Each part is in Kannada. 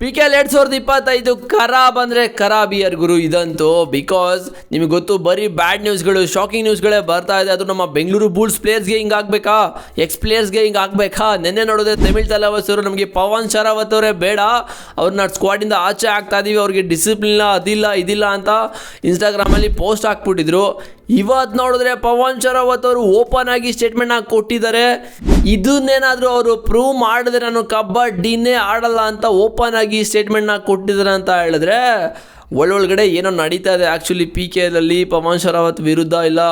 PKL 2025 ಖರಾಬ್ ಅಂದರೆ ಖರಾಬ್ ಇಯರ್ ಗುರು ಇದಂತೂ. ಬಿಕಾಸ್ ನಿಮಗೆ ಗೊತ್ತು, ಬರೀ ಬ್ಯಾಡ್ ನ್ಯೂಸ್ಗಳು, ಶಾಕಿಂಗ್ ನ್ಯೂಸ್ಗಳೇ ಬರ್ತಾ ಇದೆ. ಅದು ನಮ್ಮ ಬೆಂಗಳೂರು ಬುಲ್ಸ್ ಪ್ಲೇಯರ್ಸ್ಗೆ ಹಿಂಗೆ ಆಗಬೇಕಾ, ಎಕ್ಸ್ ಪ್ಲೇಯರ್ಸ್ಗೆ ಹಿಂಗೆ ಆಗಬೇಕಾ? ನೆನ್ನೆ ನೋಡಿದ್ರೆ ತಮಿಳ್ ತಲವಾಸರು ನಮಗೆ ಪವನ್ ಶರಾವತ್ ಅವರೇ ಬೇಡ, ಅವ್ರನ್ನ ಸ್ಕ್ವಾಡಿಂದ ಆಚೆ ಆಗ್ತಾ ಇದೀವಿ, ಅವ್ರಿಗೆ ಡಿಸಿಪ್ಲಿನ್ ಅದಿಲ್ಲ ಇದಿಲ್ಲ ಅಂತ ಇನ್ಸ್ಟಾಗ್ರಾಮಲ್ಲಿ ಪೋಸ್ಟ್ ಹಾಕ್ಬಿಟ್ಟಿದ್ರು. ಇವತ್ತು ನೋಡಿದ್ರೆ ಪವನ್ ಶರಾವತ್ ಅವರು ಓಪನ್ ಆಗಿ ಸ್ಟೇಟ್ಮೆಂಟ್ನ ಕೊಟ್ಟಿದ್ದಾರೆ. ಇದನ್ನೇನಾದರೂ ಅವರು ಪ್ರೂವ್ ಮಾಡಿದ್ರೆ ನಾನು ಕಬಡ್ಡಿನೇ ಆಡಲ್ಲ ಅಂತ ಓಪನ್ ಆಗಿ ಸ್ಟೇಟ್ಮೆಂಟ್ನ ಕೊಟ್ಟಿದ್ದಾರೆ ಅಂತ ಹೇಳಿದ್ರೆ ಒಳಗಡೆ ಏನೋ ನಡೀತಾ ಇದೆ. ಆ್ಯಕ್ಚುಲಿ PKLಲ್ಲಿ ಪವನ್ ಶರಾವತ್ ವಿರುದ್ಧ ಇಲ್ಲ,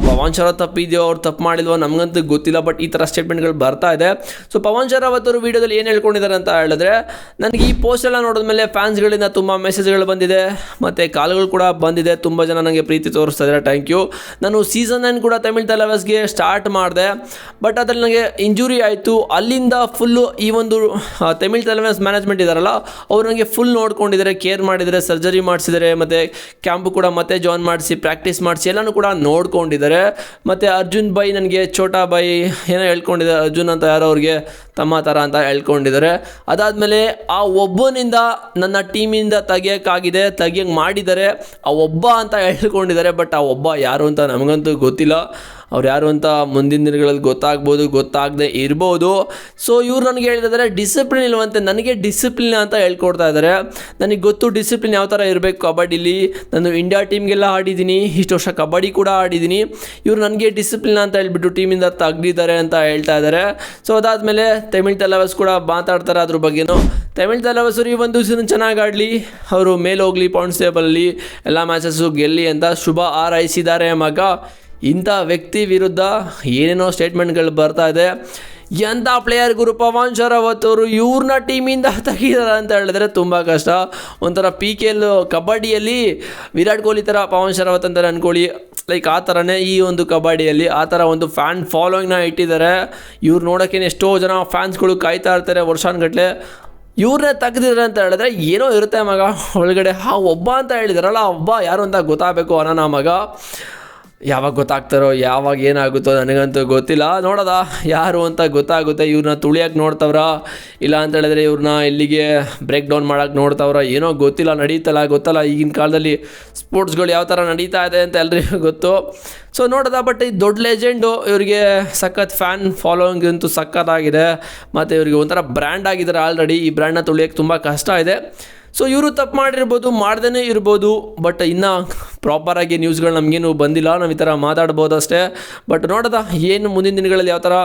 ಪವನ್ ಶರಾವತ್ ತಪ್ಪಿದೆಯೋ ಅವ್ರು ತಪ್ಪು ಮಾಡಿಲ್ವೋ ನಮಗಂತೂ ಗೊತ್ತಿಲ್ಲ, ಬಟ್ ಈ ಥರ ಸ್ಟೇಟ್ಮೆಂಟ್ಗಳು ಬರ್ತಾ ಇದೆ. ಸೊ ಪವನ್ ಶರಾವತ್ ಅವರು ವೀಡಿಯೋದಲ್ಲಿ ಏನು ಹೇಳ್ಕೊಂಡಿದ್ದಾರೆ ಅಂತ ಹೇಳಿದ್ರೆ, ನನಗೆ ಈ ಪೋಸ್ಟ್ ಎಲ್ಲ ನೋಡಿದ್ಮೇಲೆ ಫ್ಯಾನ್ಸ್ಗಳಿಂದ ತುಂಬ ಮೆಸೇಜ್ಗಳು ಬಂದಿದೆ ಮತ್ತು ಕಾಲ್ಗಳು ಕೂಡ ಬಂದಿದೆ. ತುಂಬ ಜನ ನನಗೆ ಪ್ರೀತಿ ತೋರಿಸ್ತಾ ಇದ್ದಾರೆ, ಥ್ಯಾಂಕ್ ಯು. ನಾನು ಸೀಸನ್ 9 ಕೂಡ ತಮಿಳ್ ತಲವಾಸ್ಗೆ ಸ್ಟಾರ್ಟ್ ಮಾಡಿದೆ, ಬಟ್ ಅದ್ರಲ್ಲಿ ನನಗೆ ಇಂಜುರಿ ಆಯಿತು. ಅಲ್ಲಿಂದ ಫುಲ್ಲು ಈ ಒಂದು ತಮಿಳ್ ತಲವಾಸ್ ಮ್ಯಾನೇಜ್ಮೆಂಟ್ ಇದ್ದಾರಲ್ಲ, ಅವರು ನನಗೆ ಫುಲ್ ನೋಡ್ಕೊಂಡಿದ್ದಾರೆ, ಕೇರ್ ಮಾಡಿದ್ದಾರೆ, ಸರ್ಜರಿ ಮಾಡಿಸಿದ್ದಾರೆ, ಮತ್ತು ಕ್ಯಾಂಪು ಕೂಡ ಮತ್ತೆ ಜಾಯ್ನ್ ಮಾಡಿಸಿ ಪ್ರಾಕ್ಟೀಸ್ ಮಾಡಿಸಿ ಎಲ್ಲನೂ ಕೂಡ ನೋಡ್ಕೊಂಡಿದ್ದಾರೆ. ಮತ್ತು ಅರ್ಜುನ್ ಬೈ ನನಗೆ ಛೋಟಾ ಬೈ ಏನೋ ಹೇಳ್ಕೊಂಡಿದ್ದಾರೆ, ಅರ್ಜುನ್ ಅಂತ ಯಾರೋ ಅವ್ರಿಗೆ ತಮ್ಮ ಥರ ಅಂತ ಹೇಳ್ಕೊಂಡಿದ್ದಾರೆ. ಅದಾದಮೇಲೆ ಆ ಒಬ್ಬನಿಂದ ನನ್ನ ಟೀಮಿಂದ ತೆಗಿಯೋಕ್ಕೆ ಮಾಡಿದ್ದಾರೆ, ಆ ಒಬ್ಬ ಅಂತ ಹೇಳ್ಕೊಂಡಿದ್ದಾರೆ. ಬಟ್ ಆ ಒಬ್ಬ ಯಾರು ಅಂತ ನಮಗಂತೂ ಗೊತ್ತಿಲ್ಲ. ಅವ್ರು ಯಾರು ಅಂತ ಮುಂದಿನ ದಿನಗಳಲ್ಲಿ ಗೊತ್ತಾಗದೆ ಇರ್ಬೋದು. ಸೊ ಇವ್ರು ನನಗೆ ಹೇಳಿದ್ದಾರೆ ಡಿಸಿಪ್ಲಿನ್ ಇಲ್ವಂತೆ, ನನಗೆ ಡಿಸಿಪ್ಲಿನ್ ಅಂತ ಹೇಳ್ಕೊಡ್ತಾ ಇದ್ದಾರೆ. ನನಗೆ ಗೊತ್ತು ಡಿಸಿಪ್ಲಿನ್ ಯಾವ ಥರ ಇರಬೇಕು ಕಬಡ್ಡಿಲಿ. ನಾನು ಇಂಡಿಯಾ ಟೀಮ್ಗೆಲ್ಲ ಆಡಿದ್ದೀನಿ, ಇಷ್ಟು ವರ್ಷ ಕಬಡ್ಡಿ ಕೂಡ ಆಡಿದ್ದೀನಿ. ಇವ್ರು ನನಗೆ ಡಿಸಿಪ್ಲಿನ್ ಅಂತ ಹೇಳ್ಬಿಟ್ಟು ಟೀಮಿಂದ ತೆಗ್ದಿದ್ದಾರೆ ಅಂತ ಹೇಳ್ತಾ ಇದ್ದಾರೆ. ಸೊ ಅದಾದಮೇಲೆ ತಮಿಳ್ ತಲವಾಸ್ ಕೂಡ ಮಾತಾಡ್ತಾರೆ ಅದ್ರ ಬಗ್ಗೆನೂ. ತಮಿಳ್ ತಲವಾಸರು ಈ ಒಂದು ಸೀಸನ್ ಚೆನ್ನಾಗಿ ಆಡಲಿ, ಅವರು ಮೇಲೆ ಹೋಗಲಿ, ಪಾಯಿಂಟ್ಸ್ ಟೇಬಲಲ್ಲಿ ಎಲ್ಲ ಮ್ಯಾಚಸ್ಸು ಗೆಲ್ಲಿ ಅಂತ ಶುಭ ಹಾರೈಸಿದ್ದಾರೆ ಮಗ. ಇಂಥ ವ್ಯಕ್ತಿ ವಿರುದ್ಧ ಏನೇನೋ ಸ್ಟೇಟ್ಮೆಂಟ್ಗಳು ಬರ್ತಾ ಇದೆ. ಎಂಥ ಪ್ಲೇಯರ್ ಗುರು ಪವನ್ ಶರಾವತ್ ಅವರು, ಇವ್ರನ್ನ ಟೀಮಿಂದ ತೆಗಿದಾರೆ ಅಂತ ಹೇಳಿದ್ರೆ ತುಂಬ ಕಷ್ಟ. ಒಂಥರ PKL ಕಬಡ್ಡಿಯಲ್ಲಿ ವಿರಾಟ್ ಕೊಹ್ಲಿ ಥರ ಪವನ್ ಶರಾವತ್ ಅಂತ ಅಂದ್ಕೊಳ್ಳಿ, ಲೈಕ್ ಆ ಥರನೇ ಈ ಒಂದು ಕಬಡ್ಡಿಯಲ್ಲಿ ಆ ಥರ ಒಂದು ಫ್ಯಾನ್ ಫಾಲೋಯಿಂಗ್ನ ಇಟ್ಟಿದ್ದಾರೆ. ಇವ್ರು ನೋಡೋಕ್ಕೇನೆ ಎಷ್ಟೋ ಜನ ಫ್ಯಾನ್ಸ್ಗಳು ಕಾಯ್ತಾ ಇರ್ತಾರೆ ವರ್ಷಾನುಗಟ್ಟಲೆ. ಇವ್ರನ್ನೇ ತೆಗ್ದಿದ್ದಾರೆ ಅಂತ ಹೇಳಿದ್ರೆ ಏನೋ ಇರುತ್ತೆ ಮಗ ಒಳಗಡೆ. ಆ ಒಬ್ಬ ಅಂತ ಹೇಳಿದಾರಲ್ಲ, ಆ ಒಬ್ಬ ಯಾರು ಅಂತ ಗೊತ್ತಾಗಬೇಕು ಅನ್ನೋ ಮಗ. ಯಾವಾಗ ಗೊತ್ತಾಗ್ತಾರೋ, ಯಾವಾಗ ಏನಾಗುತ್ತೋ ನನಗಂತೂ ಗೊತ್ತಿಲ್ಲ. ನೋಡೋದ ಯಾರು ಅಂತ ಗೊತ್ತಾಗುತ್ತೆ. ಇವ್ರನ್ನ ತುಳಿಯೋಕೆ ನೋಡ್ತವ್ರ, ಇಲ್ಲ ಅಂತ ಹೇಳಿದ್ರೆ ಇವ್ರನ್ನ ಇಲ್ಲಿಗೆ ಬ್ರೇಕ್ ಡೌನ್ ಮಾಡೋಕ್ಕೆ ನೋಡ್ತವ್ರ, ಏನೋ ಗೊತ್ತಿಲ್ಲ. ಗೊತ್ತಲ್ಲ ಈಗಿನ ಕಾಲದಲ್ಲಿ ಸ್ಪೋರ್ಟ್ಸ್ಗಳು ಯಾವ ಥರ ನಡೀತಾ ಇದೆ ಅಂತ ಎಲ್ರಿಗೂ ಗೊತ್ತು. ಸೊ ನೋಡೋದ, ಬಟ್ ಈ ದೊಡ್ಡ ಲೆಜೆಂಡು, ಇವರಿಗೆ ಸಖತ್ ಫ್ಯಾನ್ ಫಾಲೋಯಿಂಗ್ ಅಂತೂ ಸಖತ್ತಾಗಿದೆ. ಮತ್ತು ಇವರಿಗೆ ಒಂಥರ ಬ್ರ್ಯಾಂಡ್ ಆಗಿದ್ದಾರೆ ಆಲ್ರೆಡಿ. ಈ ಬ್ರ್ಯಾಂಡ್ನ ತುಳಿಯೋಕ್ಕೆ ತುಂಬ ಕಷ್ಟ ಇದೆ. ಸೊ ಇವರು ತಪ್ಪು ಮಾಡಿರ್ಬೋದು, ಮಾಡ್ದೇ ಇರ್ಬೋದು, ಬಟ್ ಇನ್ನೂ ಪ್ರಾಪರಾಗಿ ನ್ಯೂಸ್ಗಳು ನಮಗೇನು ಬಂದಿಲ್ಲ. ನಾವು ಈ ಥರ ಮಾತಾಡ್ಬೋದು ಅಷ್ಟೇ. ಬಟ್ ನೋಡೋದ ಏನು ಮುಂದಿನ ದಿನಗಳಲ್ಲಿ ಯಾವ ಥರ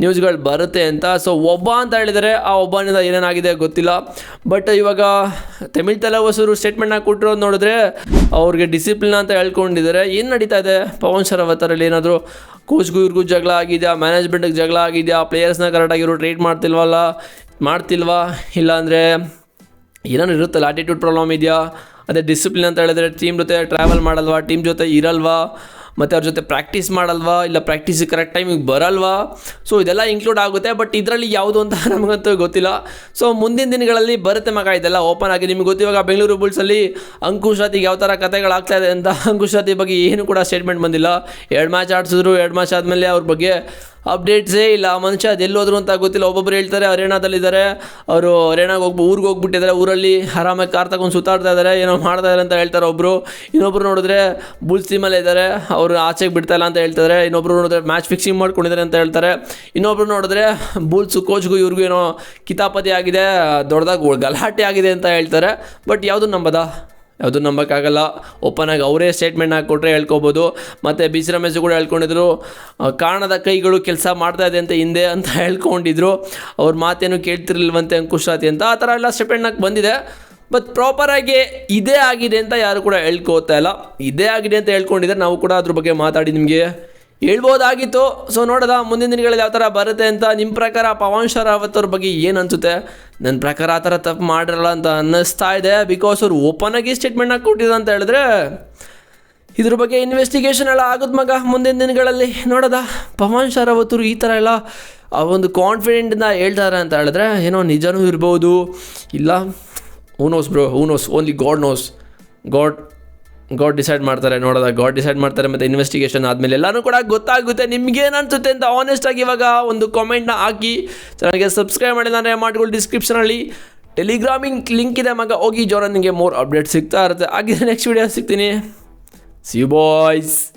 ನ್ಯೂಸ್ಗಳು ಬರುತ್ತೆ ಅಂತ. ಸೊ ಒಬ್ಬ ಅಂತ ಹೇಳಿದರೆ, ಆ ಒಬ್ಬನಿಂದ ಏನೇನಾಗಿದೆ ಗೊತ್ತಿಲ್ಲ. ಬಟ್ ಇವಾಗ ತಮಿಳ್ ತಲವಾಸರು ಸ್ಟೇಟ್ಮೆಂಟ್ನ ಕೊಟ್ಟಿರೋದು ನೋಡಿದ್ರೆ ಅವ್ರಿಗೆ ಡಿಸಿಪ್ಲಿನ್ ಅಂತ ಹೇಳ್ಕೊಂಡಿದ್ದಾರೆ. ಏನು ನಡೀತಾ ಇದೆ ಪವನ್ ಶರಾವತರಲ್ಲಿ? ಏನಾದರೂ ಕೋಚ್ಗೂ ಇವ್ರಿಗೂ ಜಗಳ ಆಗಿದೆಯಾ, ಮ್ಯಾನೇಜ್ಮೆಂಟಿಗೆ ಜಗಳ ಆಗಿದೆಯಾ, ಪ್ಲೇಯರ್ಸ್ನ ಕರೆಕ್ಟಾಗಿ ಇವರು ಟ್ರೀಟ್ ಮಾಡ್ತಿಲ್ವಾ, ಇಲ್ಲಾಂದರೆ ಏನಾದ್ರು ಇರುತ್ತಲ್ಲ, ಆಟಿಟ್ಯೂಡ್ ಪ್ರಾಬ್ಲಮ್ ಇದೆಯಾ? ಅದೇ ಡಿಸಿಪ್ಲಿನ್ ಅಂತ ಹೇಳಿದ್ರೆ ಟೀಮ್ ಜೊತೆ ಟ್ರಾವೆಲ್ ಮಾಡಲ್ವಾ, ಟೀಮ್ ಜೊತೆ ಇರಲ್ವಾ, ಮತ್ತು ಅವ್ರ ಜೊತೆ ಪ್ರಾಕ್ಟೀಸ್ ಮಾಡಲ್ವಾ, ಇಲ್ಲ ಪ್ರಾಕ್ಟೀಸಿಗೆ ಕರೆಕ್ಟ್ ಟೈಮಿಗೆ ಬರಲ್ವಾ? ಸೊ ಇದೆಲ್ಲ ಇನ್ಕ್ಲೂಡ್ ಆಗುತ್ತೆ. ಬಟ್ ಇದರಲ್ಲಿ ಯಾವುದು ಅಂತ ನಮಗಂತೂ ಗೊತ್ತಿಲ್ಲ. ಸೊ ಮುಂದಿನ ದಿನಗಳಲ್ಲಿ ಬರುತ್ತೆ ಮಗ ಇದೆಲ್ಲ ಓಪನ್ ಆಗಿ. ನಿಮ್ಗೆ ಗೊತ್ತಿವಾಗ ಬೆಂಗಳೂರು ಬುಲ್ಸಲ್ಲಿ ಅಂಕುಶ್ ರಾತಿಗೆ ಯಾವ ಥರ ಕಥೆಗಳಾಗ್ತಾ ಇದೆ ಅಂತ. ಅಂಕುಶ್ ರಾತಿ ಬಗ್ಗೆ ಏನು ಕೂಡ ಸ್ಟೇಟ್ಮೆಂಟ್ ಬಂದಿಲ್ಲ. 2 ಮ್ಯಾಚ್ ಆಡಿಸಿದ್ರು, 2 ಮ್ಯಾಚ್ ಆದಮೇಲೆ ಅವ್ರ ಬಗ್ಗೆ ಅಪ್ಡೇಟ್ಸೇ ಇಲ್ಲ. ಮನುಷ್ಯ ಅದೆಲ್ಲೋದ್ರು ಅಂತ ಗೊತ್ತಿಲ್ಲ. ಒಬ್ಬೊಬ್ಬರು ಹೇಳ್ತಾರೆ ಹರಿಯಾಣದಲ್ಲಿದ್ದಾರೆ, ಅವರು ಹರಿಯಾಣಗೆ ಊರಿಗೆ ಹೋಗ್ಬಿಟ್ಟಿದ್ದಾರೆ, ಊರಲ್ಲಿ ಆರಾಮಾಗಿ ಕಾರ್ ತಗೊಂಡು ಸುತ್ತಾಡ್ತಾ ಇದ್ದಾರೆ, ಏನೋ ಮಾಡ್ತಾ ಇದ್ದಾರೆ ಅಂತ ಹೇಳ್ತಾರೆ ಒಬ್ಬರು. ಇನ್ನೊಬ್ರು ನೋಡಿದ್ರೆ ಬುಲ್ಸ್ ಟೀಮಲ್ಲೇ ಇದ್ದಾರೆ, ಅವರು ಆಚೆಗೆ ಬಿಡ್ತಾ ಇಲ್ಲ ಅಂತ ಹೇಳ್ತಾರೆ. ಇನ್ನೊಬ್ರು ನೋಡಿದ್ರೆ ಮ್ಯಾಚ್ ಫಿಕ್ಸಿಂಗ್ ಮಾಡ್ಕೊಂಡಿದ್ದಾರೆ ಅಂತ ಹೇಳ್ತಾರೆ. ಇನ್ನೊಬ್ರು ನೋಡಿದ್ರೆ ಬುಲ್ಸ್ ಕೋಚ್ಗೂ ಇವ್ರಿಗೂ ಏನೋ ಕಿತಾಪತಿ ಆಗಿದೆ, ದೊಡ್ಡದಾಗಿ ಗಲಾಟೆ ಆಗಿದೆ ಅಂತ ಹೇಳ್ತಾರೆ. ಬಟ್ ಯಾವುದು ನಂಬೋಕ್ಕಾಗಲ್ಲ. ಓಪನ್ ಆಗಿ ಅವರೇ ಸ್ಟೇಟ್ಮೆಂಟ್ ಹಾಕ್ಕೊಟ್ರೆ ಹೇಳ್ಕೊಬೋದು. ಮತ್ತು BC ರಮೇಶ್ ಕೂಡ ಹೇಳ್ಕೊಂಡಿದ್ರು, ಕಾಣದ ಕೈಗಳು ಕೆಲಸ ಮಾಡ್ತಾ ಇದೆ ಅಂತ ಹಿಂದೆ ಅಂತ ಹೇಳ್ಕೊಂಡಿದ್ರು. ಅವ್ರ ಮಾತೇನು ಕೇಳ್ತಿರ್ಲಿಲ್ವಂತೆ ಅಂಕುಶ್ ರಾತಿ ಅಂತ. ಆ ಥರ ಎಲ್ಲ ಸ್ಟೇಟ್ಮೆಂಟ್ ಬಂದಿದೆ. ಬಟ್ ಪ್ರಾಪರಾಗಿ ಇದೇ ಆಗಿದೆ ಅಂತ ಯಾರು ಕೂಡ ಹೇಳ್ಕೋತಾ ಇಲ್ಲ. ಇದೇ ಆಗಿದೆ ಅಂತ ಹೇಳ್ಕೊಂಡಿದ್ದಾರೆ. ನಾವು ಕೂಡ ಅದ್ರ ಬಗ್ಗೆ ಮಾತಾಡಿ ನಿಮಗೆ ಹೇಳ್ಬೋದಾಗಿತ್ತು. ಸೊ ನೋಡೋದ ಮುಂದಿನ ದಿನಗಳಲ್ಲಿ ಯಾವ ಥರ ಬರುತ್ತೆ ಅಂತ. ನಿಮ್ಮ ಪ್ರಕಾರ ಪವನ್ ಶರಾವತ್ ಅವ್ರ ಬಗ್ಗೆ ಏನು ಅನಿಸುತ್ತೆ? ನನ್ನ ಪ್ರಕಾರ ಆ ಥರ ತಪ್ಪು ಮಾಡಿರಲ್ಲ ಅಂತ ಅನ್ನಿಸ್ತಾ ಇದೆ. ಬಿಕಾಸ್ ಅವ್ರು ಓಪನ್ ಆಗಿ ಸ್ಟೇಟ್ಮೆಂಟ್ನ ಕೊಟ್ಟಿದ್ದಾರೆ ಅಂತ ಹೇಳಿದ್ರೆ ಇದ್ರ ಬಗ್ಗೆ ಇನ್ವೆಸ್ಟಿಗೇಷನ್ ಎಲ್ಲ ಆಗುತ್ತೆ ಮಗ ಮುಂದಿನ ದಿನಗಳಲ್ಲಿ. ನೋಡೋದ ಪವನ್ ಶರಾವತ್ ಅವರು ಈ ಥರ ಎಲ್ಲ ಆ ಒಂದು ಕಾನ್ಫಿಡೆಂಟಿಂದ ಹೇಳ್ತಾರೆ ಅಂತ ಹೇಳಿದ್ರೆ ಏನೋ ನಿಜನೂ ಇರ್ಬೋದು, ಇಲ್ಲ who knows only God knows. God decide ಮಾಡ್ತಾರೆ. ನೋಡೋದ ಗಾಡ್ ಡಿಸೈಡ್ ಮಾಡ್ತಾರೆ. ಮತ್ತು ಇನ್ವೆಸ್ಟಿಗೇಷನ್ ಆದಮೇಲೆ ಎಲ್ಲನೂ ಕೂಡ ಗೊತ್ತಾಗುತ್ತೆ. ನಿಮ್ಗೇನು ಅನಿಸುತ್ತೆ ಅಂತ ಆನೆಸ್ಟಾಗಿ ಇವಾಗ ಒಂದು ಕಾಮೆಂಟ್ನ ಹಾಕಿ. ಚಾನಲ್ಗೆ ಸಬ್ಸ್ಕ್ರೈಬ್ ಮಾಡಿಲ್ಲ ಅಂದರೆ ಮಾಡ್ಕೊಳ್ಳಿ ಡಿಸ್ಕ್ರಿಪ್ಷನಲ್ಲಿ. ಟೆಲಿಗ್ರಾಮಿಂಗ್ ಲಿಂಕ್ ಇದೆ ಮಗ, ಹೋಗಿ ಜೋರ ನಿಮಗೆ ಮೋರ್ ಅಪ್ಡೇಟ್ ಸಿಗ್ತಾ ಇರುತ್ತೆ. ಹಾಗೆ ನೆಕ್ಸ್ಟ್ ವಿಡಿಯೋ ಸಿಗ್ತೀನಿ. See you boys.